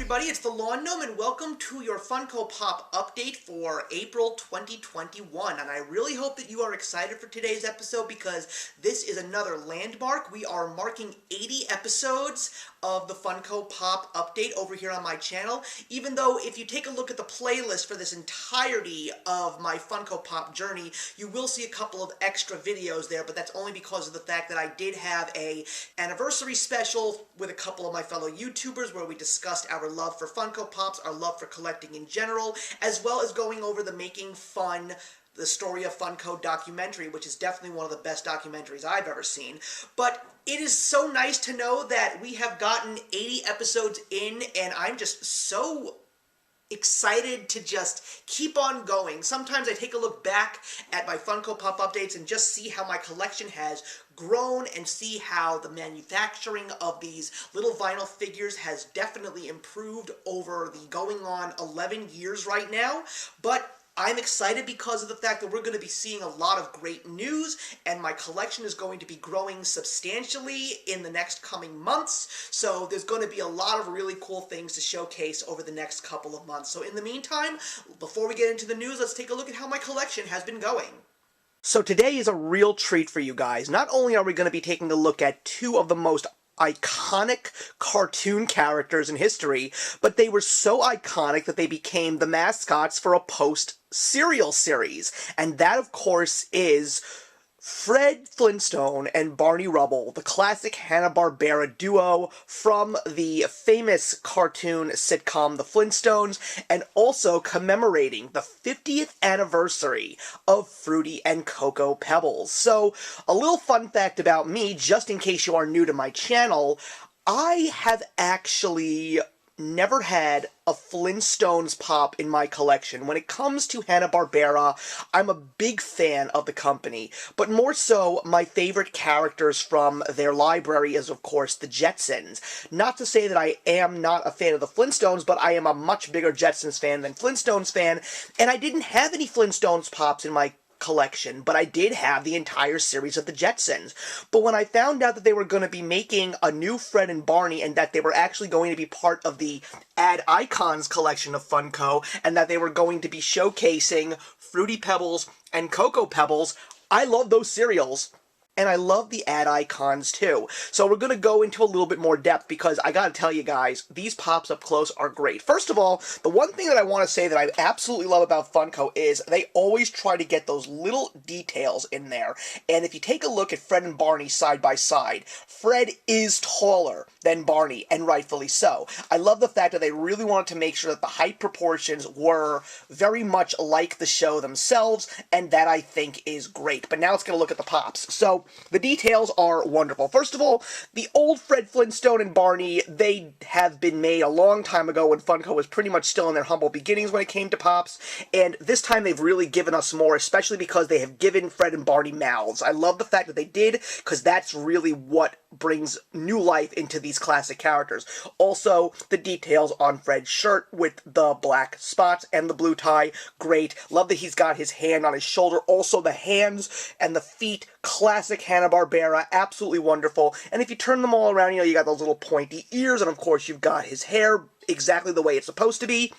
everybody, it's the Gnome, and welcome to your Funko Pop update for April 2021. And I really hope that you are excited for today's episode because this is another landmark. We are marking 80 episodes of the Funko Pop update over here on my channel, even though if you take a look at the playlist for this entirety of my Funko Pop journey, you will see a couple of extra videos there, but that's only because of the fact that I did have a anniversary special with a couple of my fellow YouTubers where we discussed our love for Funko Pops, our love for collecting in general, as well as going over the Making Fun the Story of Funko documentary, which is definitely one of the best documentaries I've ever seen. But it is so nice to know that we have gotten 80 episodes in, and I'm just so excited to just keep on going. Sometimes I take a look back at my Funko Pop updates and just see how my collection has grown and see how the manufacturing of these little vinyl figures has definitely improved over the going on 11 years right now. But I'm excited because of the fact that we're going to be seeing a lot of great news, and my collection is going to be growing substantially in the next coming months, so there's going to be a lot of really cool things to showcase over the next couple of months. So in the meantime, before we get into the news, let's take a look at how my collection has been going. So today is a real treat for you guys. Not only are we going to be taking a look at two of the most iconic cartoon characters in history, but they were so iconic that they became the mascots for a post-serial series. And that, of course, is Fred Flintstone and Barney Rubble, the classic Hanna-Barbera duo from the famous cartoon sitcom The Flintstones, and also commemorating the 50th anniversary of Fruity and Cocoa Pebbles. So, a little fun fact about me, just in case you are new to my channel, I have actually never had a Flintstones pop in my collection. When it comes to Hanna-Barbera, I'm a big fan of the company, but more so, my favorite characters from their library is, of course, the Jetsons. Not to say that I am not a fan of the Flintstones, but I am a much bigger Jetsons fan than Flintstones fan, and I didn't have any Flintstones pops in my collection, but I did have the entire series of the Jetsons. But when I found out that they were going to be making a new Fred and Barney, and that they were actually going to be part of the Add Icons collection of Funko, and that they were going to be showcasing Fruity Pebbles and Cocoa Pebbles, I love those cereals. And I love the Add Icons, too. So we're going to go into a little bit more depth, because I gotta tell you guys, these pops up close are great. First of all, the one thing that I want to say that I absolutely love about Funko is they always try to get those little details in there. And if you take a look at Fred and Barney side by side, Fred is taller than Barney, and rightfully so. I love the fact that they really wanted to make sure that the height proportions were very much like the show themselves, and that I think is great. But now let's get a look at the pops. So, the details are wonderful. First of all, the old Fred Flintstone and Barney, they have been made a long time ago when Funko was pretty much still in their humble beginnings when it came to Pops, and this time they've really given us more, especially because they have given Fred and Barney mouths. I love the fact that they did, because that's really what brings new life into these classic characters. Also, the details on Fred's shirt with the black spots and the blue tie, great. Love that he's got his hand on his shoulder. Also, the hands and the feet, classic Hanna-Barbera, absolutely wonderful. And if you turn them all around, you know, you got those little pointy ears, and of course you've got his hair exactly the way it's supposed to be.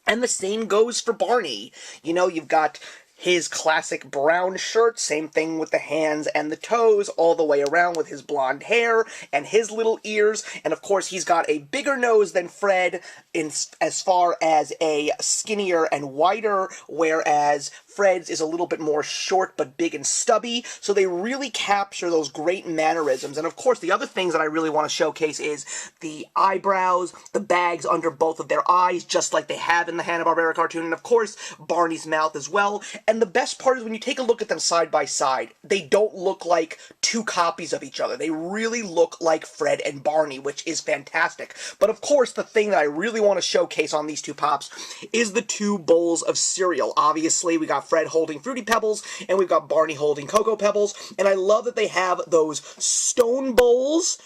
And the same goes for Barney. You know, you've got his classic brown shirt, same thing with the hands and the toes, all the way around with his blonde hair and his little ears, and of course he's got a bigger nose than Fred as far as a skinnier and wider, whereas Fred's is a little bit more short but big and stubby, so they really capture those great mannerisms. And of course the other things that I really want to showcase is the eyebrows, the bags under both of their eyes, just like they have in the Hanna-Barbera cartoon, and of course Barney's mouth as well. And the best part is when you take a look at them side by side, they don't look like two copies of each other. They really look like Fred and Barney, which is fantastic. But of course, the thing that I really want to showcase on these two pops is the two bowls of cereal. Obviously, we got Fred holding Fruity Pebbles, and we've got Barney holding Cocoa Pebbles. And I love that they have those stone bowls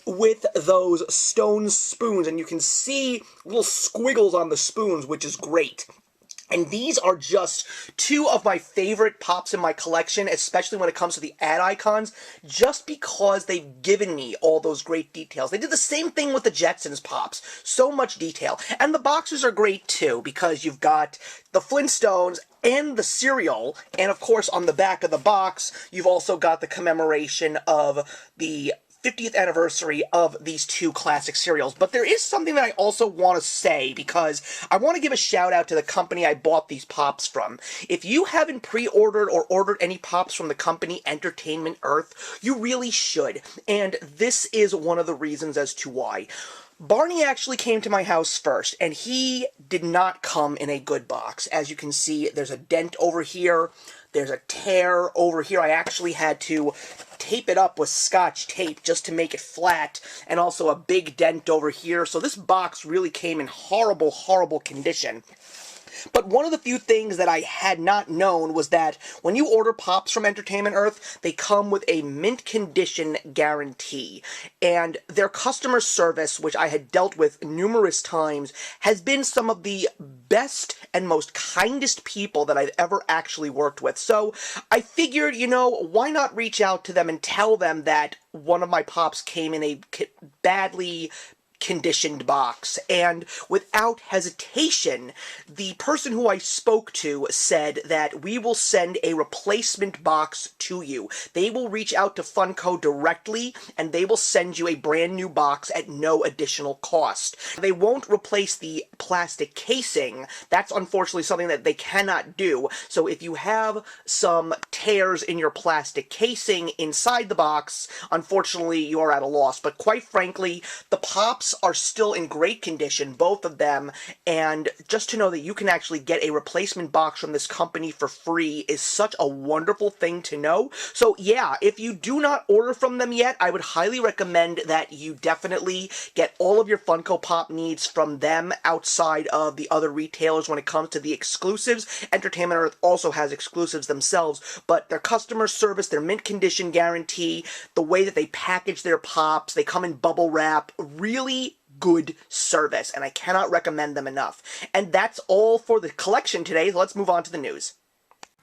with those stone spoons, and you can see little squiggles on the spoons, which is great. And these are just two of my favorite pops in my collection, especially when it comes to the ad icons, just because they've given me all those great details. They did the same thing with the Jetsons pops. So much detail. And the boxes are great too, because you've got the Flintstones and the cereal, and of course on the back of the box, you've also got the commemoration of the 50th anniversary of these two classic cereals. But there is something that I also want to say, because I want to give a shout out to the company I bought these pops from. If you haven't pre-ordered or ordered any pops from the company Entertainment Earth, you really should. And this is one of the reasons as to why. Barney actually came to my house first, and he did not come in a good box. As you can see, there's a dent over here, there's a tear over here. I actually had to tape it up with Scotch tape just to make it flat, and also a big dent over here. So this box really came in horrible, horrible condition. But one of the few things that I had not known was that when you order pops from Entertainment Earth, they come with a mint condition guarantee. And their customer service, which I had dealt with numerous times, has been some of the best and most kindest people that I've ever actually worked with. So I figured, you know, why not reach out to them and tell them that one of my pops came in a badly conditioned box. And without hesitation, the person who I spoke to said that we will send a replacement box to you. They will reach out to Funko directly, and they will send you a brand new box at no additional cost. They won't replace the plastic casing. That's unfortunately something that they cannot do. So if you have some tears in your plastic casing inside the box, unfortunately you are at a loss. But quite frankly, the pops are still in great condition, both of them, and just to know that you can actually get a replacement box from this company for free is such a wonderful thing to know. So yeah, if you do not order from them yet, I would highly recommend that you definitely get all of your Funko Pop needs from them outside of the other retailers when it comes to the exclusives. Entertainment Earth also has exclusives themselves, but their customer service, their mint condition guarantee, the way that they package their pops, they come in bubble wrap, really good service, and I cannot recommend them enough. And that's all for the collection today. Let's move on to the news.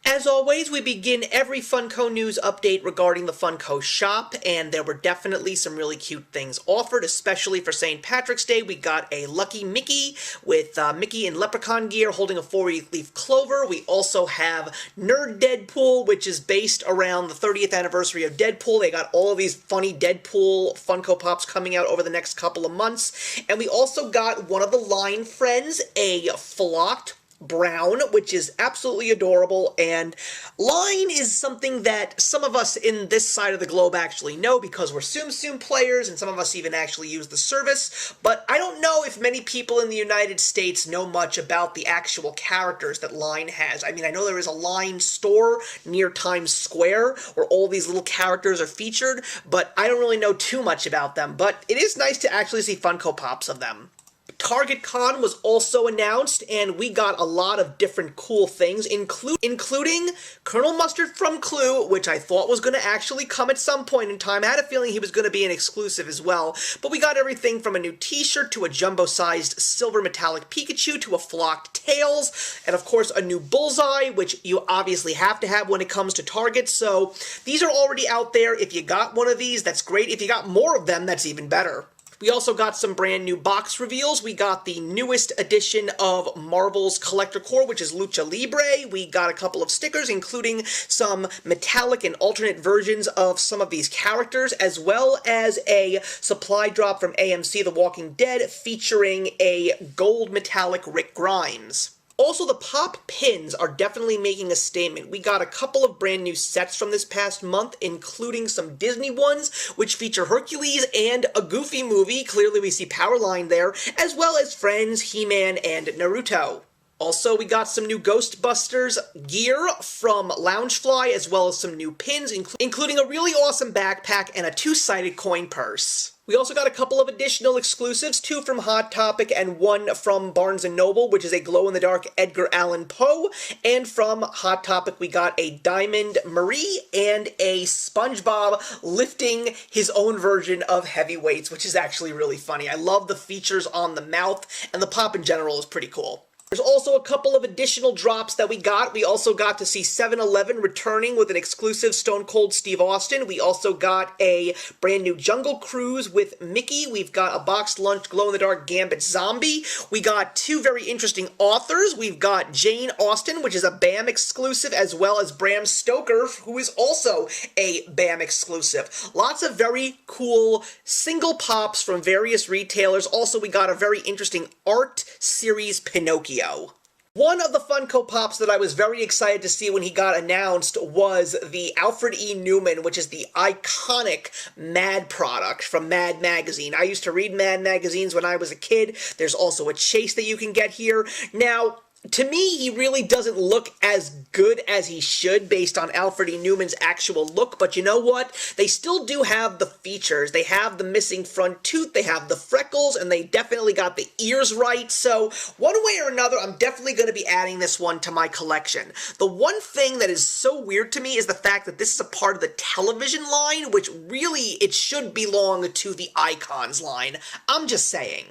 As always, we begin every Funko news update regarding the Funko Shop, and there were definitely some really cute things offered, especially for St. Patrick's Day. We got a Lucky Mickey with Mickey in leprechaun gear holding a 4-leaf clover. We also have Nerd Deadpool, which is based around the 30th anniversary of Deadpool. They got all of these funny Deadpool Funko Pops coming out over the next couple of months. And we also got one of the line friends, a flocked brown, which is absolutely adorable, and line is something that some of us in this side of the globe actually know because we're Tsum Tsum players, and some of us even actually use the service, but I don't know if many people in the United States know much about the actual characters that Line has. I mean, I know there is a Line store near Times Square where all these little characters are featured, but I don't really know too much about them, but it is nice to actually see Funko Pops of them. Target Con was also announced, and we got a lot of different cool things, including Colonel Mustard from Clue, which I thought was going to actually come at some point in time. I had a feeling he was going to be an exclusive as well, but we got everything from a new t-shirt to a jumbo-sized silver metallic Pikachu to a flocked Tails, and of course a new Bullseye, which you obviously have to have when it comes to Target, so these are already out there. If you got one of these, that's great. If you got more of them, that's even better. We also got some brand new box reveals. We got the newest edition of Marvel's Collector Core, which is Lucha Libre. We got a couple of stickers, including some metallic and alternate versions of some of these characters, as well as a supply drop from AMC The Walking Dead featuring a gold metallic Rick Grimes. Also, the Pop Pins are definitely making a statement. We got a couple of brand new sets from this past month, including some Disney ones, which feature Hercules and a Goofy movie. Clearly we see Powerline there, as well as Friends, He-Man, and Naruto. Also, we got some new Ghostbusters gear from Loungefly, as well as some new pins, including a really awesome backpack and a 2-sided coin purse. We also got a couple of additional exclusives, 2 from Hot Topic and 1 from Barnes & Noble, which is a glow-in-the-dark Edgar Allan Poe. And from Hot Topic, we got a Diamond Marie and a SpongeBob lifting his own version of heavyweights, which is actually really funny. I love the features on the mouth, and the pop in general is pretty cool. There's also a couple of additional drops that we got. We also got to see 7-Eleven returning with an exclusive Stone Cold Steve Austin. We also got a brand new Jungle Cruise with Mickey. We've got a boxed lunch glow-in-the-dark Gambit zombie. We got two very interesting authors. We've got Jane Austen, which is a BAM exclusive, as well as Bram Stoker, who is also a BAM exclusive. Lots of very cool single pops from various retailers. Also, we got a very interesting art series Pinocchio. One of the Funko Pops that I was very excited to see when he got announced was the Alfred E. Newman, which is the iconic Mad product from Mad Magazine. I used to read Mad magazines when I was a kid. There's also a chase that you can get here. Now, to me, he really doesn't look as good as he should based on Alfred E. Newman's actual look, but you know what? They still do have the features. They have the missing front tooth, they have the freckles, and they definitely got the ears right, so one way or another, I'm definitely going to be adding this one to my collection. The one thing that is so weird to me is the fact that this is a part of the television line, which really, it should belong to the Icons line. I'm just saying.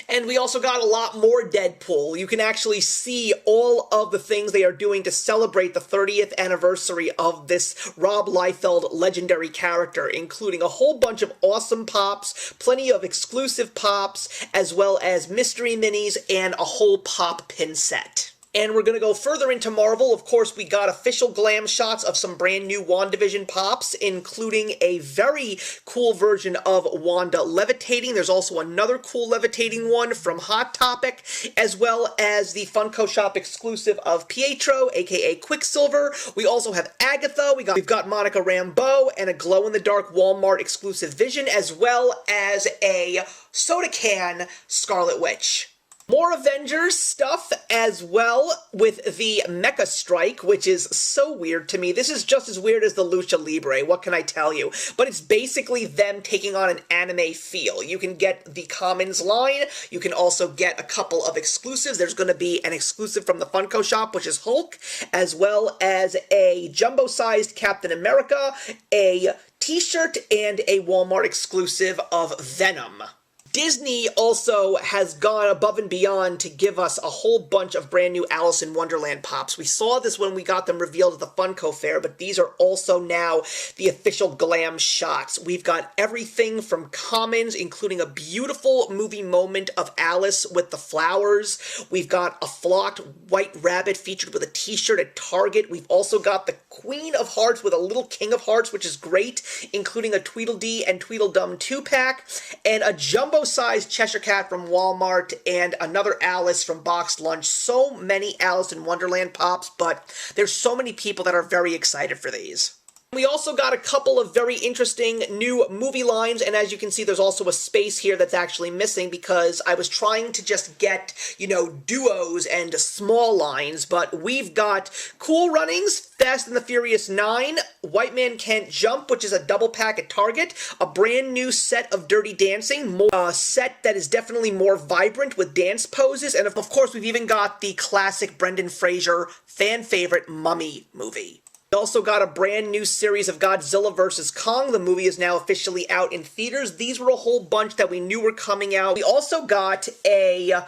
And we also got a lot more Deadpool. You can actually see all of the things they are doing to celebrate the 30th anniversary of this Rob Liefeld legendary character, including a whole bunch of awesome pops, plenty of exclusive pops, as well as mystery minis, and a whole pop pin set. And we're going to go further into Marvel. Of course, we got official glam shots of some brand new WandaVision pops, including a very cool version of Wanda levitating. There's also another cool levitating one from Hot Topic, as well as the Funko Shop exclusive of Pietro, aka Quicksilver. We also have Agatha, we've got Monica Rambeau, and a glow-in-the-dark Walmart exclusive Vision, as well as a soda can Scarlet Witch. More Avengers stuff as well with the Mecca strike, which is so weird to me. This is just as weird as the Lucha Libre, what can I tell you? But it's basically them taking on an anime feel. You can get the Commons line, you can also get a couple of exclusives. There's going to be an exclusive from the Funko Shop, which is Hulk, as well as a jumbo-sized Captain America, a t-shirt, and a Walmart exclusive of Venom. Disney also has gone above and beyond to give us a whole bunch of brand new Alice in Wonderland pops. We saw this when we got them revealed at the Funko Fair, but these are also now the official glam shots. We've got everything from Commons, including a beautiful movie moment of Alice with the flowers. We've got a flocked white rabbit featured with a t-shirt at Target. We've also got the Queen of Hearts with a little King of Hearts, which is great, including a Tweedledee and Tweedledum 2-pack, and a jumbo-sized Cheshire Cat from Walmart, and another Alice from Boxed Lunch. So many Alice in Wonderland pops, but there's so many people that are very excited for these. We also got a couple of very interesting new movie lines, and as you can see, there's also a space here that's actually missing because I was trying to just get, duos and small lines, but we've got Cool Runnings, Fast and the Furious 9, White Man Can't Jump, which is a double pack at Target, a brand new set of Dirty Dancing, a set that is definitely more vibrant with dance poses, and of course, we've even got the classic Brendan Fraser fan favorite Mummy movie. We also got a brand new series of Godzilla vs. Kong. The movie is now officially out in theaters. These were a whole bunch that we knew were coming out. We also got a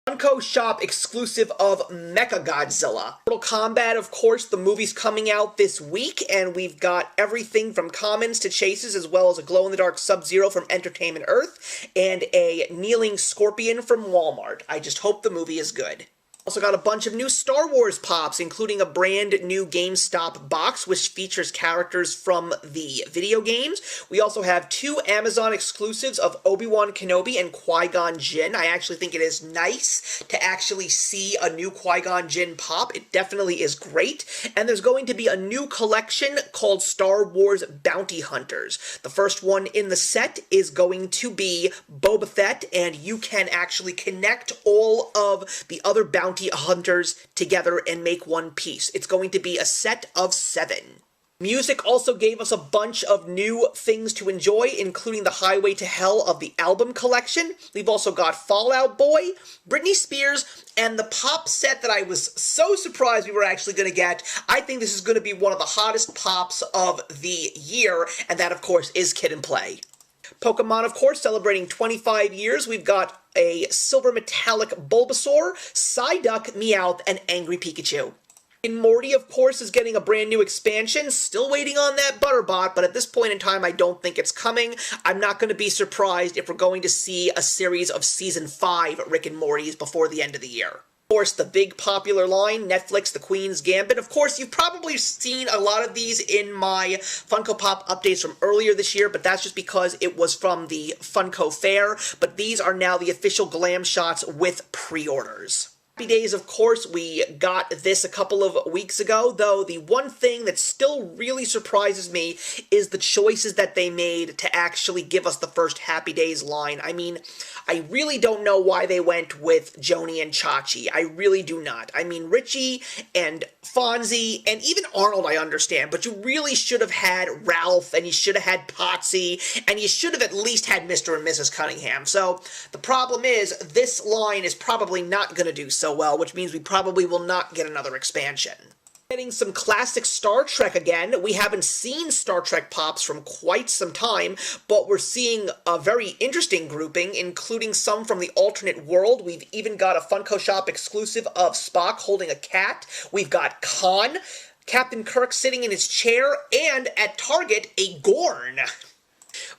Funko Shop exclusive of Mecha Godzilla. Mortal Kombat, of course, the movie's coming out this week, and we've got everything from Commons to Chases, as well as a glow-in-the-dark Sub-Zero from Entertainment Earth, and a kneeling Scorpion from Walmart. I just hope the movie is good. Also got a bunch of new Star Wars pops, including a brand new GameStop box, which features characters from the video games. We also have two Amazon exclusives of Obi-Wan Kenobi and Qui-Gon Jinn. I actually think it is nice to actually see a new Qui-Gon Jinn pop. It definitely is great. And there's going to be a new collection called Star Wars Bounty Hunters. The first one in the set is going to be Boba Fett, and you can actually connect all of the other bounty hunters together and make one piece. It's going to be a set of 7. Music also gave us a bunch of new things to enjoy, including the Highway to Hell of the album collection. We've also got Fall Out Boy, Britney Spears, and the pop set that I was so surprised we were actually going to get. I think this is going to be one of the hottest pops of the year, and that, of course, is Kid and Play. Pokemon, of course, celebrating 25 years. We've got a silver metallic Bulbasaur, Psyduck, Meowth, and Angry Pikachu. And Morty, of course, is getting a brand new expansion. Still waiting on that Butterbot, but at this point in time, I don't think it's coming. I'm not going to be surprised if we're going to see a series of Season 5 Rick and Morty's before the end of the year. Of course, the big popular line, Netflix, The Queen's Gambit. Of course, you've probably seen a lot of these in my Funko Pop updates from earlier this year, but that's just because it was from the Funko Fair. But these are now the official glam shots with pre-orders. Happy Days, of course, we got this a couple of weeks ago, though the one thing that still really surprises me is the choices that they made to actually give us the first Happy Days line. I mean, I really don't know why they went with Joni and Chachi. I really do not. I mean, Richie and Fonzie, and even Arnold I understand, but you really should have had Ralph, and you should have had Potsy, and you should have at least had Mr. and Mrs. Cunningham. So, the problem is, this line is probably not going to do so well, which means we probably will not get another expansion. Getting some classic Star Trek again. We haven't seen Star Trek Pops from quite some time, but we're seeing a very interesting grouping, including some from the alternate world. We've even got a Funko Shop exclusive of Spock holding a cat. We've got Khan, Captain Kirk sitting in his chair, and at Target, a Gorn.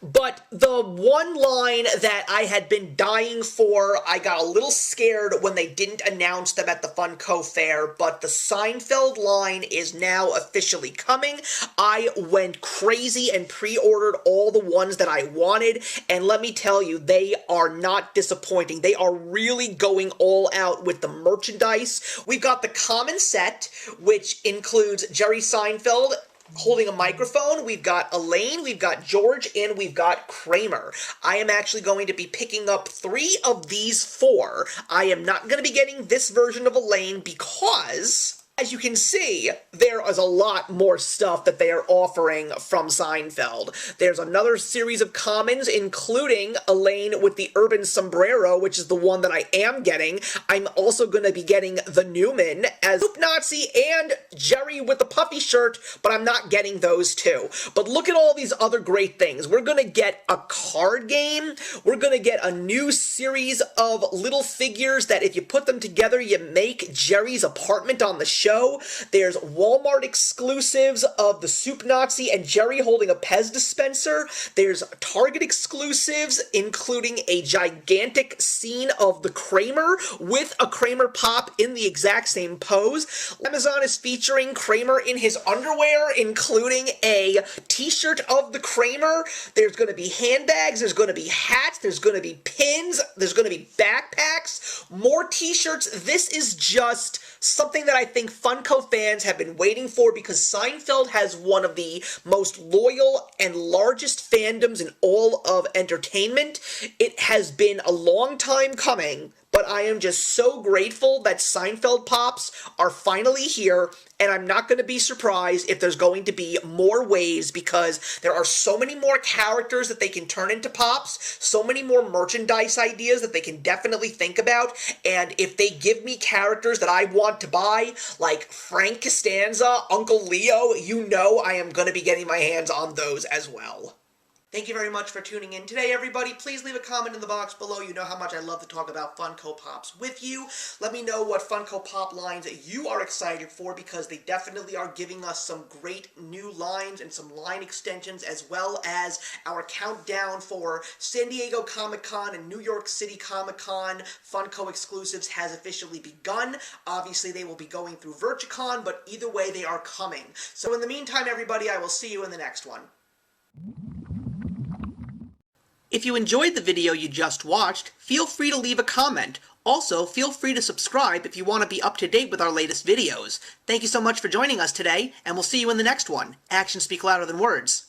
But the one line that I had been dying for, I got a little scared when they didn't announce them at the Funko Fair, but the Seinfeld line is now officially coming. I went crazy and pre-ordered all the ones that I wanted, and let me tell you, they are not disappointing. They are really going all out with the merchandise. We've got the common set, which includes Jerry Seinfeld holding a microphone. We've got Elaine, we've got George, and we've got Kramer. I am actually going to be picking up 3 of these 4. I am not going to be getting this version of Elaine because, as you can see, there is a lot more stuff that they are offering from Seinfeld. There's another series of commons, including Elaine with the urban sombrero, which is the one that I am getting. I'm also going to be getting the Newman as Soup Nazi and Jerry with the puffy shirt, but I'm not getting those two. But look at all these other great things. We're going to get a card game. We're going to get a new series of little figures that if you put them together, you make Jerry's apartment on the show. There's Walmart exclusives of the Soup Nazi and Jerry holding a Pez dispenser. There's Target exclusives, including a gigantic scene of the Kramer with a Kramer Pop in the exact same pose. Amazon is featuring Kramer in his underwear, including a t-shirt of the Kramer. There's going to be handbags, there's going to be hats, there's going to be pins, there's going to be backpacks, more t-shirts. This is just something that I think Funko fans have been waiting for because Seinfeld has one of the most loyal and largest fandoms in all of entertainment. It has been a long time coming, but I am just so grateful that Seinfeld Pops are finally here, and I'm not going to be surprised if there's going to be more waves because there are so many more characters that they can turn into Pops, so many more merchandise ideas that they can definitely think about, and if they give me characters that I want to buy, like Frank Costanza, Uncle Leo, you know I am going to be getting my hands on those as well. Thank you very much for tuning in today, everybody. Please leave a comment in the box below. You know how much I love to talk about Funko Pops with you. Let me know what Funko Pop lines you are excited for because they definitely are giving us some great new lines and some line extensions, as well as our countdown for San Diego Comic-Con and New York City Comic-Con Funko exclusives has officially begun. Obviously, they will be going through Virtucon, but either way, they are coming. So in the meantime, everybody, I will see you in the next one. If you enjoyed the video you just watched, feel free to leave a comment. Also, feel free to subscribe if you want to be up to date with our latest videos. Thank you so much for joining us today, and we'll see you in the next one. Actions speak louder than words.